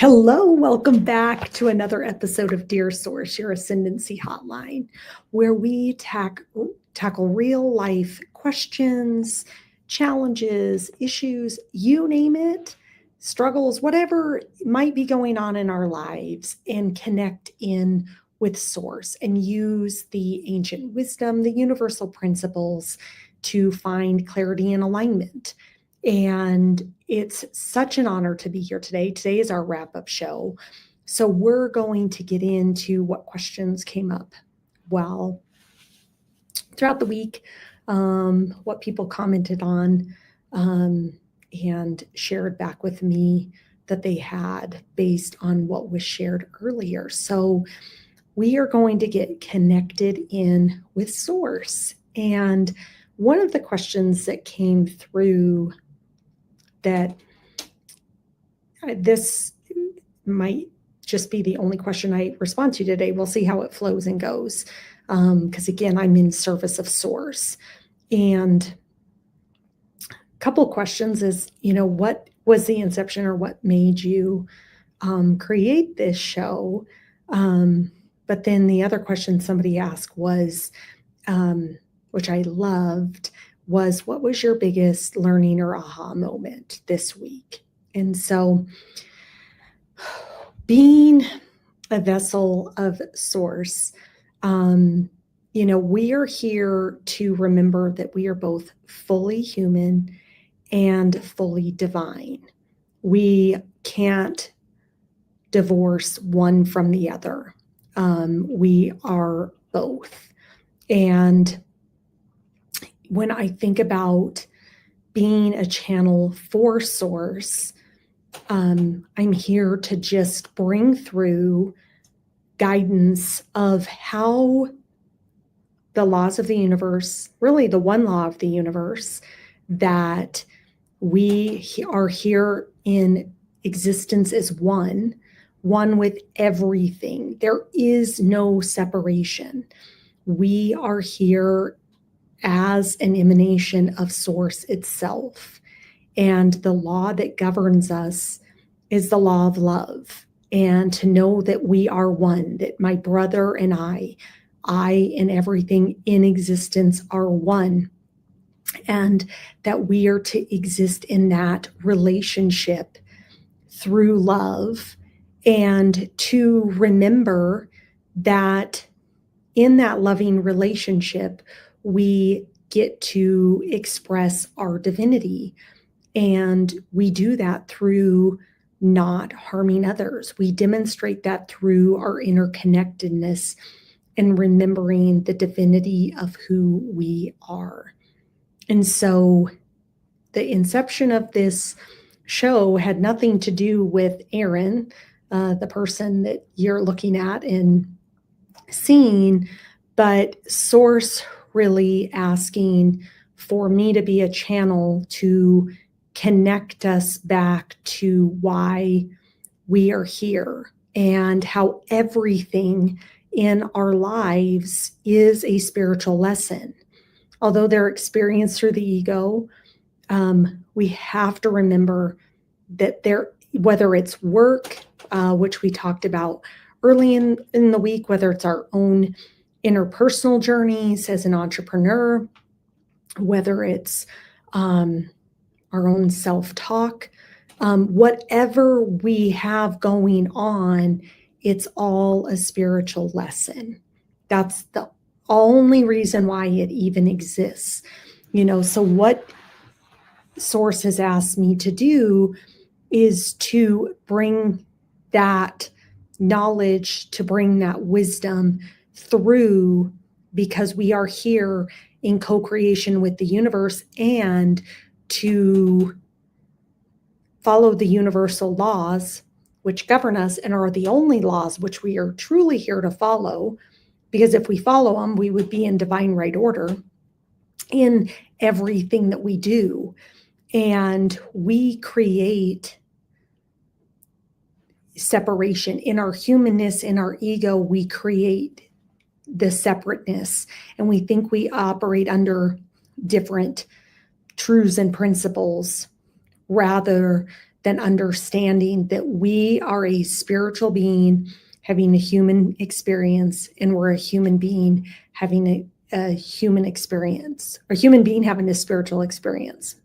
Hello, welcome back to another episode of Dear Source, your Ascendancy Hotline, where we tackle real life questions, challenges, issues, you name it, struggles, whatever might be going on in our lives, and connect in with Source and use the ancient wisdom, the universal principles to find clarity and alignment. And it's such an honor to be here today. Today is our wrap-up show. So we're going to get into what questions came up throughout the week, what people commented on, and shared back with me that they had based on what was shared earlier. So we are going to get connected in with Source. And one of the questions that came through that this might just be the only question I respond to today. We'll see how it flows and goes. Because again, I'm in service of Source. And a couple of questions is, what was the inception or what made you create this show? But then the other question somebody asked was, which I loved, was what was your biggest learning or aha moment this week? And so being a vessel of Source, we are here to remember that we are both fully human and fully divine. We can't divorce one from the other. We are both. And when I think about being a channel for Source, I'm here to just bring through guidance of how the laws of the universe, really the one law of the universe, that we are here in existence as one with everything. There is no separation. We are here as an emanation of Source itself. And the law that governs us is the law of love. And to know that we are one, that my brother and I and everything in existence are one. And that we are to exist in that relationship through love. And to remember that in that loving relationship, we get to express our divinity. And we do that through not harming others. We demonstrate that through our interconnectedness and remembering the divinity of who we are. And so the inception of this show had nothing to do with Erin, the person that you're looking at and seeing, but Source really asking for me to be a channel to connect us back to why we are here and how everything in our lives is a spiritual lesson. Although they're experienced through the ego, we have to remember that whether it's work, which we talked about early in the week, whether it's our own interpersonal journeys as an entrepreneur, whether it's our own self-talk, whatever we have going on, it's all a spiritual lesson. That's the only reason why it even exists. So what Source has asked me to do is to bring that knowledge, to bring that wisdom through, because we are here in co-creation with the universe, and to follow the universal laws which govern us and are the only laws which we are truly here to follow, because if we follow them, we would be in divine right order in everything that we do. And we create separation in our humanness, in our ego. We create the separateness, and we think we operate under different truths and principles rather than understanding that we are a spiritual being having a human experience, and we're a human being having a human experience, or a human being having a spiritual experience.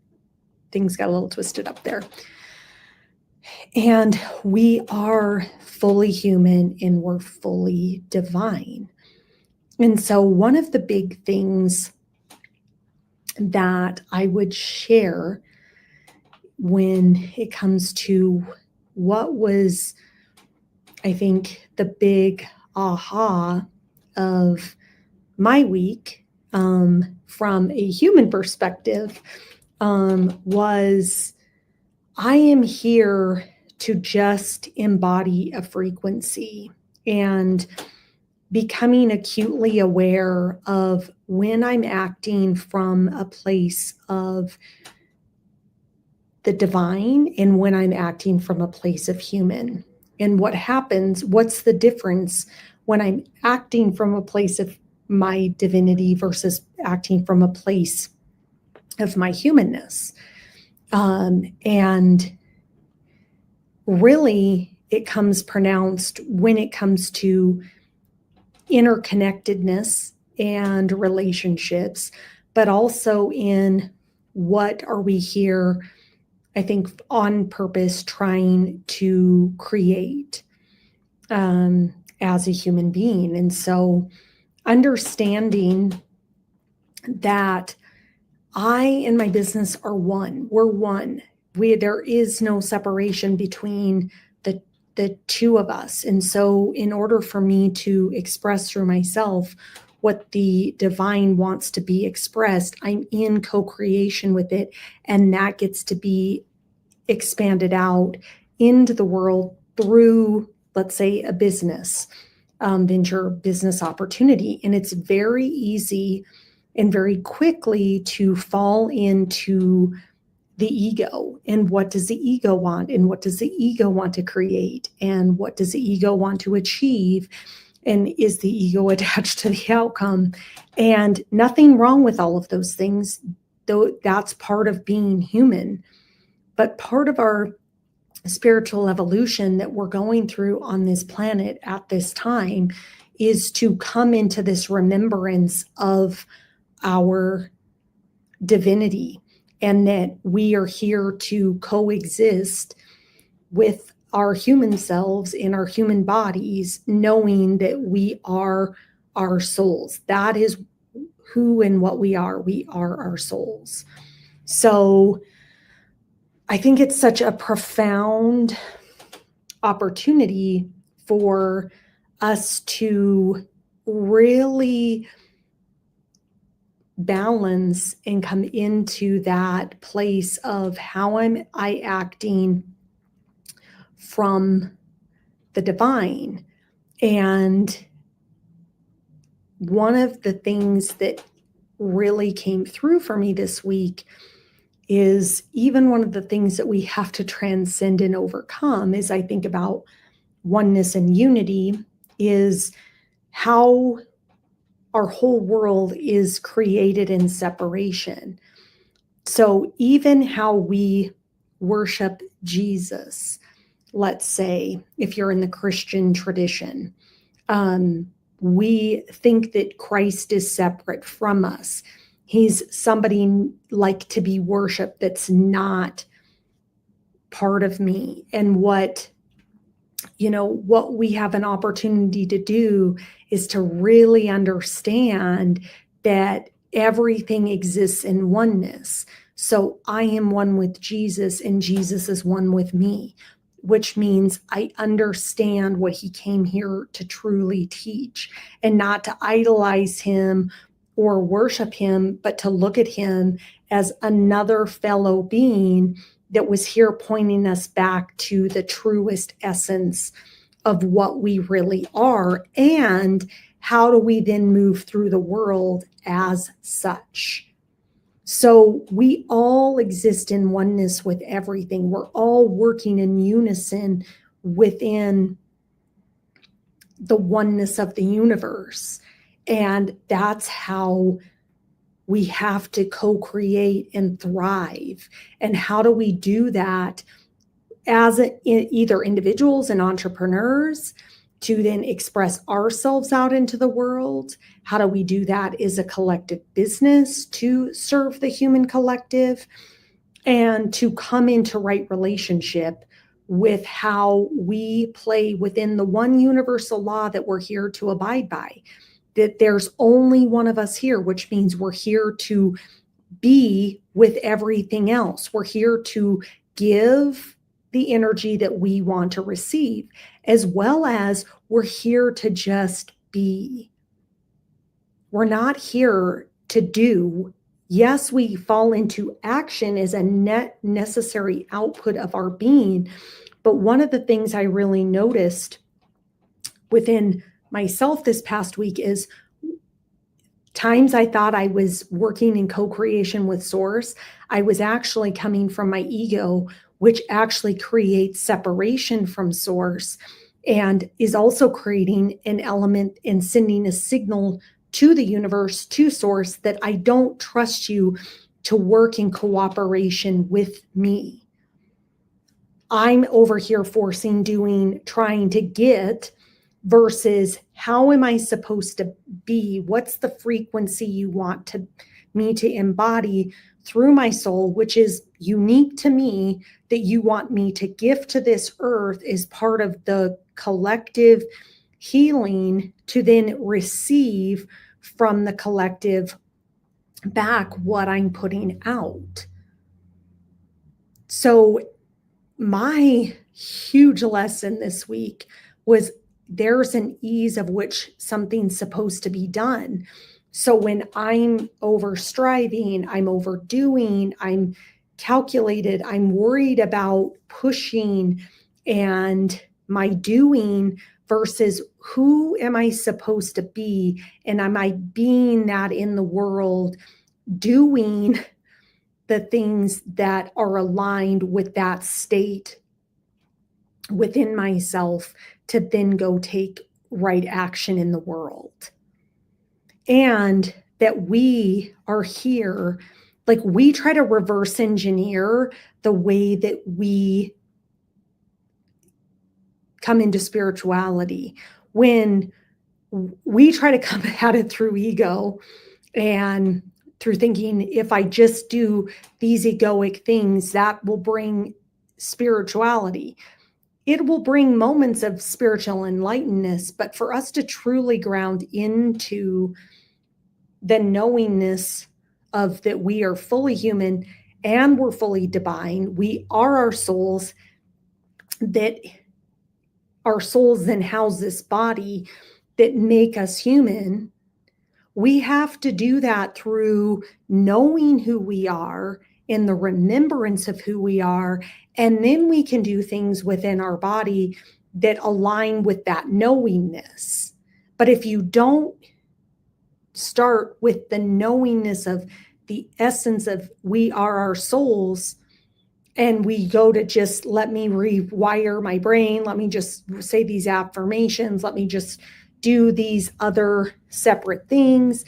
Things got a little twisted up there. And we are fully human and we're fully divine. And so one of the big things that I would share when it comes to what was, I think, the big aha of my week from a human perspective was I am here to just embody a frequency and becoming acutely aware of when I'm acting from a place of the divine and when I'm acting from a place of human. And what happens, what's the difference when I'm acting from a place of my divinity versus acting from a place of my humanness? And really, it comes pronounced when it comes to interconnectedness and relationships, but also in what are we here, I think, on purpose trying to create as a human being. And so understanding that I and my business are one. We're one. There is no separation between the two of us. And so in order for me to express through myself what the divine wants to be expressed, I'm in co-creation with it. And that gets to be expanded out into the world through, let's say, a business venture, business opportunity. And it's very easy and very quickly to fall into the ego. And what does the ego want? And what does the ego want to create? And what does the ego want to achieve? And is the ego attached to the outcome? And nothing wrong with all of those things, though that's part of being human. But part of our spiritual evolution that we're going through on this planet at this time is to come into this remembrance of our divinity, and that we are here to coexist with our human selves in our human bodies, knowing that we are our souls. That is who and what we are. We are our souls. So I think it's such a profound opportunity for us to really balance and come into that place of how I acting from the divine. And one of the things that really came through for me this week is even one of the things that we have to transcend and overcome, as I think about oneness and unity, is how our whole world is created in separation. So even how we worship Jesus, let's say, if you're in the Christian tradition, we think that Christ is separate from us. He's somebody like to be worshiped that's not part of me. And what we have an opportunity to do is to really understand that everything exists in oneness. So I am one with Jesus and Jesus is one with me, which means I understand what he came here to truly teach, and not to idolize him or worship him, but to look at him as another fellow being that was here pointing us back to the truest essence of what we really are, and how do we then move through the world as such. So we all exist in oneness with everything. We're all working in unison within the oneness of the universe. And that's how we have to co-create and thrive. And how do we do that? as either individuals and entrepreneurs to then express ourselves out into the world. How do we do that as a collective business to serve the human collective and to come into right relationship with how we play within the one universal law that we're here to abide by, that there's only one of us here, which means we're here to be with everything else. We're here to give the energy that we want to receive, as well as we're here to just be. We're not here to do. Yes, we fall into action as a net necessary output of our being. But one of the things I really noticed within myself this past week is times I thought I was working in co-creation with Source, I was actually coming from my ego, which actually creates separation from Source and is also creating an element and sending a signal to the universe, to Source, that I don't trust you to work in cooperation with me. I'm over here forcing, doing, trying to get, versus how am I supposed to be? What's the frequency you want me to embody through my soul, which is unique to me, that you want me to gift to this earth as part of the collective healing to then receive from the collective back what I'm putting out. So my huge lesson this week was there's an ease of which something's supposed to be done. So when I'm over striving, I'm overdoing, I'm calculated, I'm worried about pushing and my doing versus who am I supposed to be? And am I being that in the world, doing the things that are aligned with that state within myself to then go take right action in the world? And that we are here, like we try to reverse engineer the way that we come into spirituality when we try to come at it through ego and through thinking, if I just do these egoic things, that will bring spirituality. It will bring moments of spiritual enlightenment, but for us to truly ground into the knowingness of that we are fully human and we're fully divine, we are our souls, that our souls then house this body that make us human. We have to do that through knowing who we are and the remembrance of who we are. And then we can do things within our body that align with that knowingness. But if you don't start with the knowingness of the essence of we are our souls, and we go to just let me rewire my brain, let me just say these affirmations, let me just do these other separate things,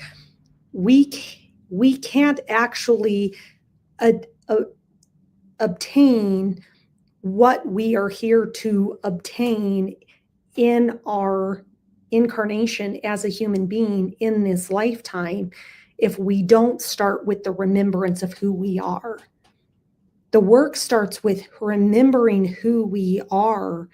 we can't actually obtain what we are here to obtain in our incarnation as a human being in this lifetime if we don't start with the remembrance of who we are. The work starts with remembering who we are,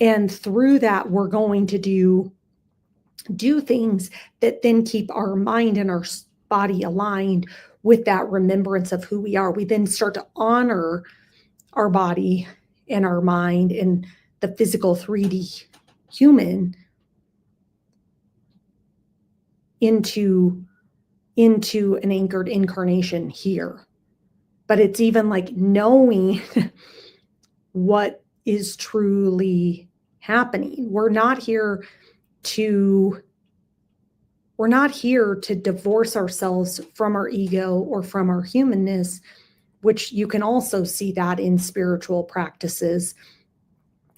and through that we're going to do things that then keep our mind and our body aligned with that remembrance of who we are. We then start to honor our body and our mind and the physical 3D human into an anchored incarnation here. But it's even like knowing what is truly happening. We're not here to divorce ourselves from our ego or from our humanness, which you can also see that in spiritual practices.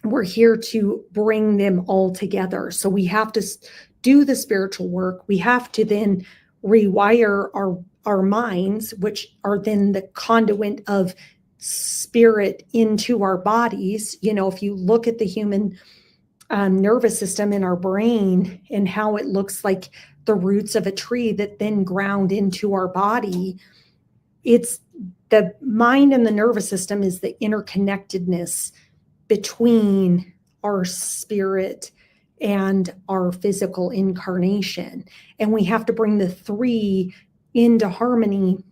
We're here to bring them all together. So we have to do the spiritual work. We have to then rewire our minds, which are then the conduit of spirit into our bodies. If you look at the human nervous system in our brain and how it looks like the roots of a tree that then ground into our body, it's the mind and the nervous system is the interconnectedness between our spirit and our physical incarnation. And we have to bring the three into harmony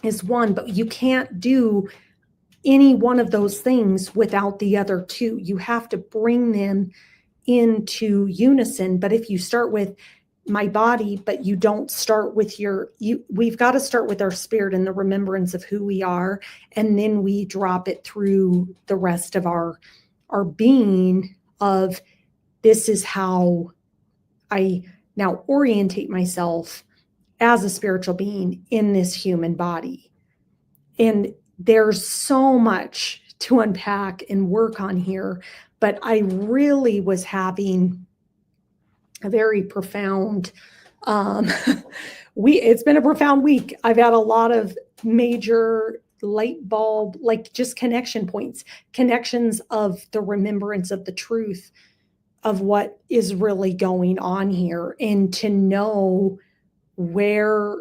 as one, but you can't do any one of those things without the other two. You have to bring them into unison. But if you start with my body, but you don't start with we've got to start with our spirit and the remembrance of who we are. And then we drop it through the rest of our being of, this is how I now orientate myself as a spiritual being in this human body. And there's so much to unpack and work on here, but I really was having a very profound, it's been a profound week. I've had a lot of major light bulb, like just connection points, connections of the remembrance of the truth of what is really going on here, and to know where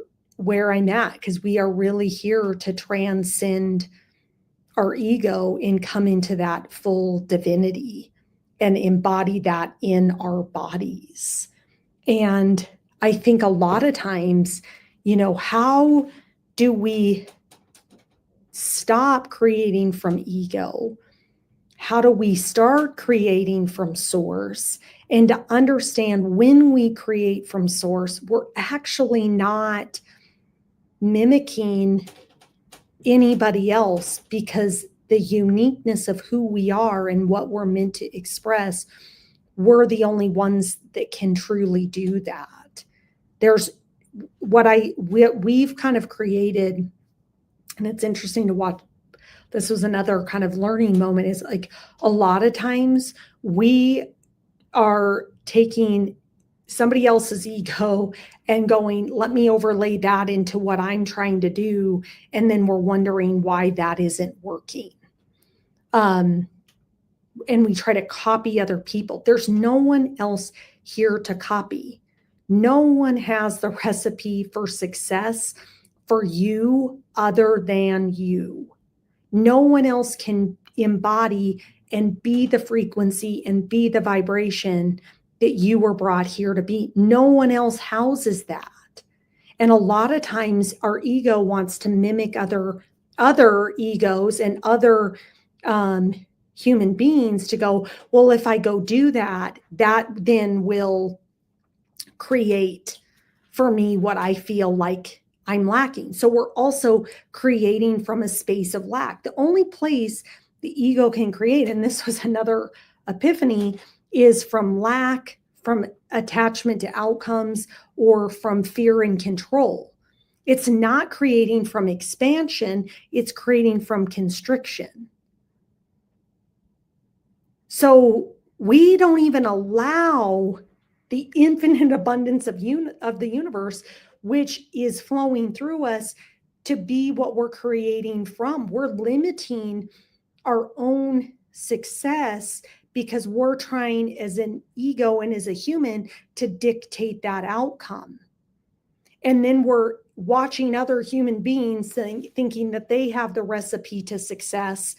I'm at, because we are really here to transcend our ego and come into that full divinity and embody that in our bodies. And I think a lot of times, how do we stop creating from ego? How do we start creating from source? And to understand, when we create from source, we're actually not mimicking anybody else, because the uniqueness of who we are and what we're meant to express, we're the only ones that can truly do that. There's we've kind of created, and it's interesting to watch. This was another kind of learning moment, is like a lot of times we are taking somebody else's ego and going, let me overlay that into what I'm trying to do. And then we're wondering why that isn't working. And we try to copy other people. There's no one else here to copy. No one has the recipe for success for you other than you. No one else can embody and be the frequency and be the vibration that you were brought here to be. No one else houses that. And a lot of times our ego wants to mimic other egos and other human beings, to go, well, if I go do that, that then will create for me what I feel like I'm lacking. So we're also creating from a space of lack. The only place the ego can create, and this was another epiphany, is from lack, from attachment to outcomes, or from fear and control. It's not creating from expansion, it's creating from constriction. So we don't even allow the infinite abundance of the universe, which is flowing through us, to be what we're creating from. We're limiting our own success because we're trying, as an ego and as a human, to dictate that outcome. And then we're watching other human beings thinking that they have the recipe to success.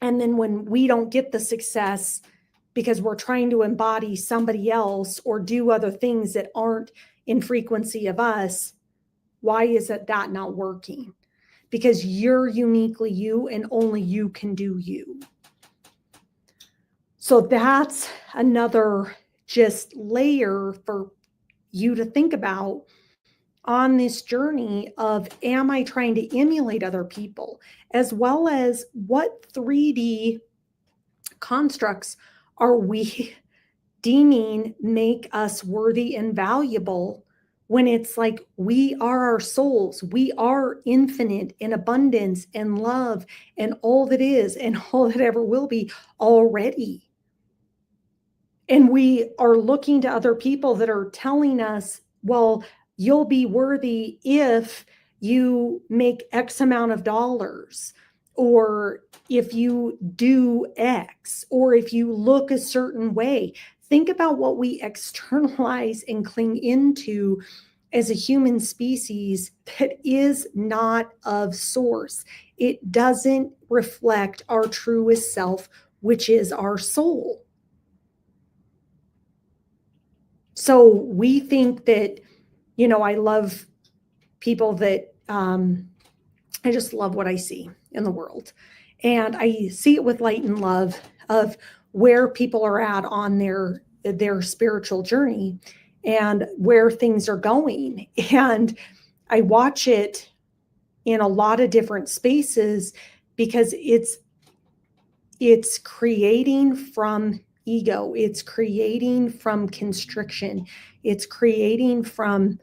And then when we don't get the success because we're trying to embody somebody else or do other things that aren't in frequency of us, why is it that not working? Because you're uniquely you, and only you can do you. So that's another just layer for you to think about on this journey of, am I trying to emulate other people? As well as, what 3D constructs are we deeming make us worthy and valuable, when it's like, we are our souls, we are infinite in abundance and love and all that is and all that ever will be already. And we are looking to other people that are telling us, well, you'll be worthy if you make X amount of dollars. or if you do X, or if you look a certain way. Think about what we externalize and cling into as a human species that is not of source. It doesn't reflect our truest self, which is our soul. So we think that, I love people that, I just love what I see in the world. And I see it with light and love of where people are at on their spiritual journey and where things are going. And I watch it in a lot of different spaces because it's creating from ego, it's creating from constriction, it's creating from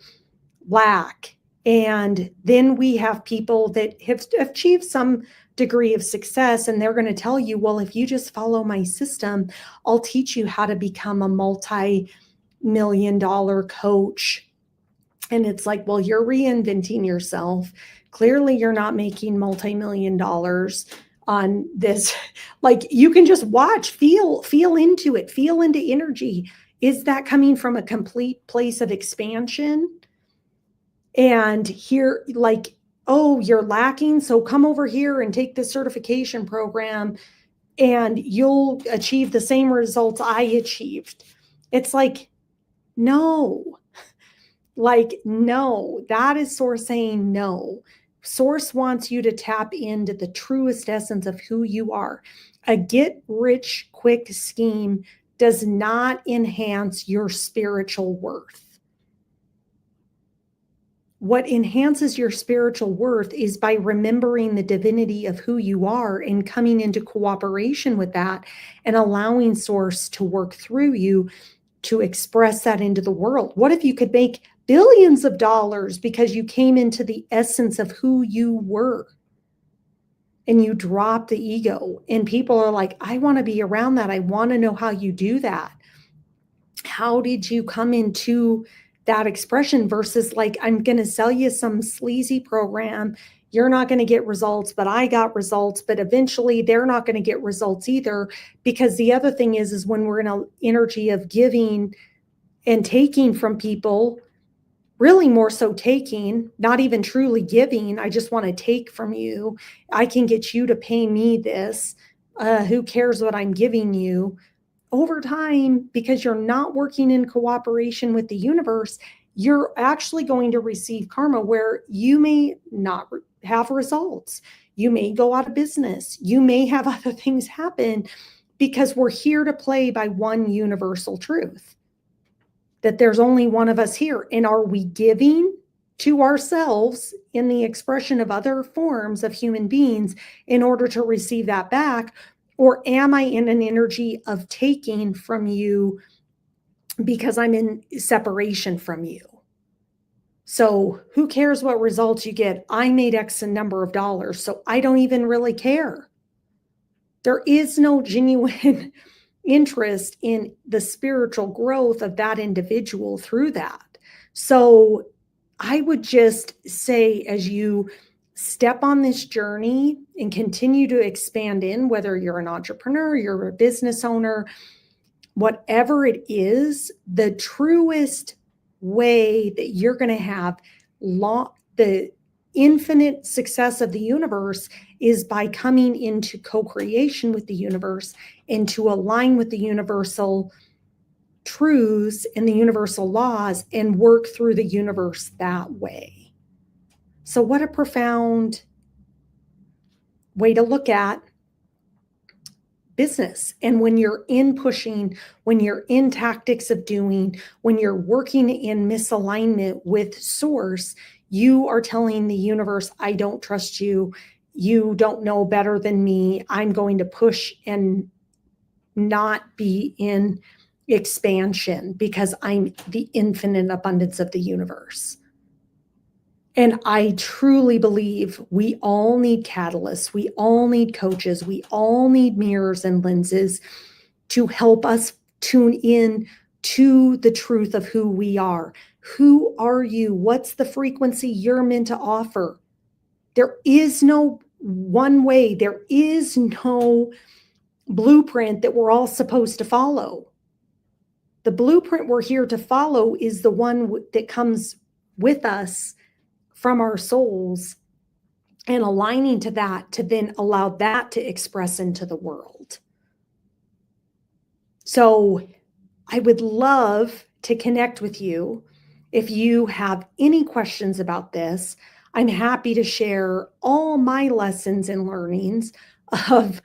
lack. And then we have people that have achieved some degree of success, and they're going to tell you, well, if you just follow my system, I'll teach you how to become a multi-million-dollar coach. And it's like, well, you're reinventing yourself. Clearly, you're not making multi-million-dollars on this. Like, you can just watch, feel into it, feel into energy. Is that coming from a complete place of expansion? And here, like, oh, you're lacking, so come over here and take this certification program and you'll achieve the same results I achieved. It's like, no. Like, no, that is Source saying no. Source wants you to tap into the truest essence of who you are. A get rich quick scheme does not enhance your spiritual worth. What enhances your spiritual worth is by remembering the divinity of who you are and coming into cooperation with that and allowing Source to work through you to express that into the world. What if you could make billions of dollars because you came into the essence of who you were and you dropped the ego? And people are like, I want to be around that. I want to know how you do that. How did you come into that expression versus like, I'm going to sell you some sleazy program. You're not going to get results, but I got results, but eventually they're not going to get results either. Because the other thing is when we're in an energy of giving and taking from people, really more so taking, not even truly giving. I just want to take from you. I can get you to pay me this. Who cares what I'm giving you? Over time, because you're not working in cooperation with the universe, you're actually going to receive karma where you may not have results. You may go out of business. You may have other things happen because we're here to play by one universal truth, that there's only one of us here. And are we giving to ourselves in the expression of other forms of human beings in order to receive that back? Or am I in an energy of taking from you because I'm in separation from you? So who cares what results you get? I made X number of dollars, so I don't even really care. There is no genuine interest in the spiritual growth of that individual through that. So I would just say, as you step on this journey and continue to expand in, whether you're an entrepreneur, you're a business owner, whatever it is, the truest way that you're going to have the infinite success of the universe is by coming into co-creation with the universe and to align with the universal truths and the universal laws and work through the universe that way. So what a profound way to look at business. And when you're in pushing, when you're in tactics of doing, when you're working in misalignment with Source, you are telling the universe, I don't trust you. You don't know better than me. I'm going to push and not be in expansion because I'm the infinite abundance of the universe. And I truly believe we all need catalysts. We all need coaches. We all need mirrors and lenses to help us tune in to the truth of who we are. Who are you? What's the frequency you're meant to offer? There is no one way. There is no blueprint that we're all supposed to follow. The blueprint we're here to follow is the one that comes with us from our souls, and aligning to that to then allow that to express into the world. So I would love to connect with you. If you have any questions about this, I'm happy to share all my lessons and learnings of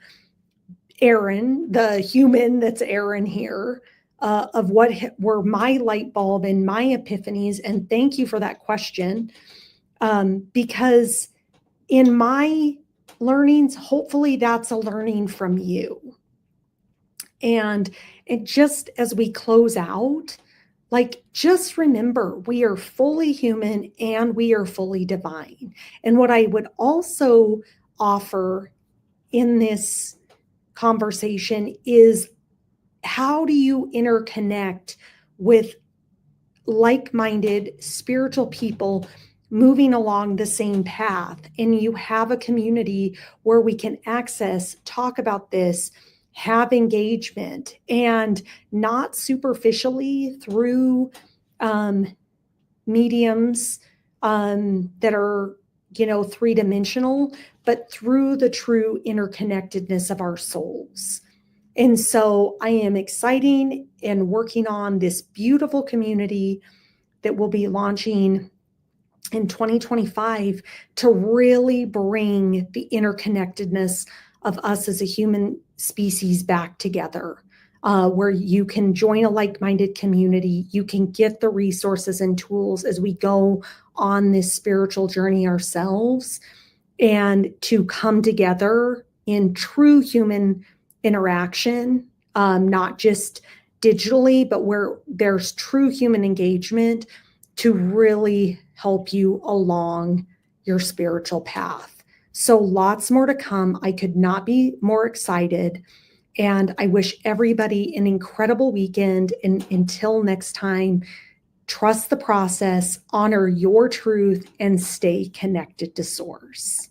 Erin, the human that's Erin here, of what were my light bulb and my epiphanies. And thank you for that question, because in my learnings, hopefully that's a learning from you. And just as we close out, like, just remember, we are fully human and we are fully divine. And what I would also offer in this conversation is, how do you interconnect with like-minded spiritual people moving along the same path? And you have a community where we can access, talk about this, have engagement, and not superficially through mediums that are, three-dimensional, but through the true interconnectedness of our souls. And so I am excited and working on this beautiful community that will be launching in 2025 to really bring the interconnectedness of us as a human species back together, where you can join a like-minded community. You can get the resources and tools as we go on this spiritual journey ourselves, and to come together in true human interaction, not just digitally, but where there's true human engagement to really help you along your spiritual path. So lots more to come. I could not be more excited. And I wish everybody an incredible weekend. And until next time, trust the process, honor your truth, and stay connected to Source.